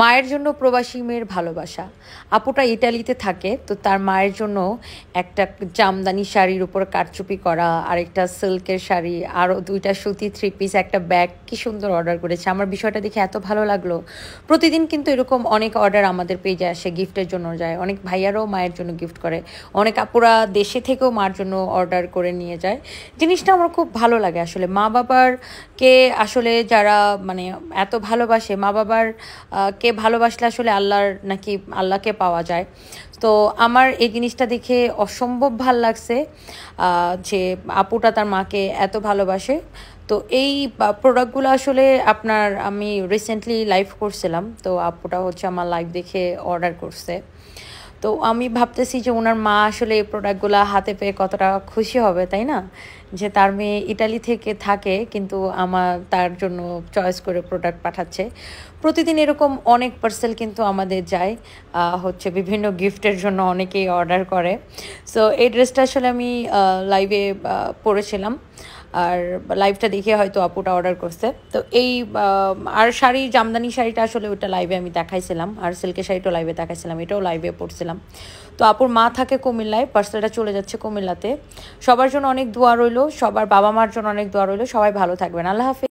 মায়ের জন্য প্রবাসী মেয়ের ভালোবাসা। আপুটা ইটালিতে থাকে, তো তার মায়ের জন্য একটা জামদানি শাড়ির উপর কারচুপি করা, আরেকটা সিল্কের শাড়ি, আরও 2টা সুতি 3 পিস, একটা ব্যাগ, কি সুন্দর অর্ডার করেছে। আমার বিষয়টা দেখে এত ভালো লাগলো। প্রতিদিন কিন্তু এরকম অনেক অর্ডার আমাদের পেজে আসে, গিফটের জন্য যায়, অনেক ভাইয়ারাও মায়ের জন্য গিফট করে, অনেক আপুরা দেশে থেকেও মার জন্য অর্ডার করে নিয়ে যায়। জিনিসটা আমার খুব ভালো লাগে আসলে। মা বাবার কে আসলে যারা মানে এত ভালোবাসে, মা বাবার কে ভালোবাসলে আসলে আল্লাহকে পাওয়া যায়। তো আমার এই জিনিসটা দেখে অসম্ভব ভাল লাগছে যে আপুটা তার মাকে এত ভালোবাসে। তো এই প্রোডাক্টগুলো আসলে আমি রিসেন্টলি লাইভ করছিলাম, তো আপুটা হচ্ছে আমার লাইভ দেখে অর্ডার করছে। তো আমি ভাবতেছি যে ওনার মা আসলে এই প্রোডাক্টগুলো হাতে পেয়ে কতটা খুশি হবে, তাই না? যে তার মেয়ে ইটালি থেকে থাকে কিন্তু তার জন্য চয়েস করে প্রোডাক্ট পাঠাচ্ছে। প্রতিদিন এরকম অনেক পার্সেল কিন্তু আমাদের যায়, হচ্ছে বিভিন্ন গিফটের জন্য অনেকেই অর্ডার করে। সো এই ড্রেসটা আসলে আমি লাইভে পরেছিলাম, আর লাইভটা দেখে হয়তো আপুটা অর্ডার করছে। তো আর জামদানি শাড়িটা আসলে ওটা লাইভে আমি দেখাইছিলাম, আর সিল্কের শাড়িটাও লাইভে দেখাইছিলাম, এটাও লাইভে পড়ছিলাম। তো আপুর মা থাকে কুমিল্লায়, পার্সেলটা চলে যাচ্ছে কুমিল্লাতে। সবার জন্য অনেক দোয়া রইলো, সবার বাবা মার জন্য অনেক দোয়া রইলো। সবাই ভালো থাকবেন। আল্লাহ হাফেজ।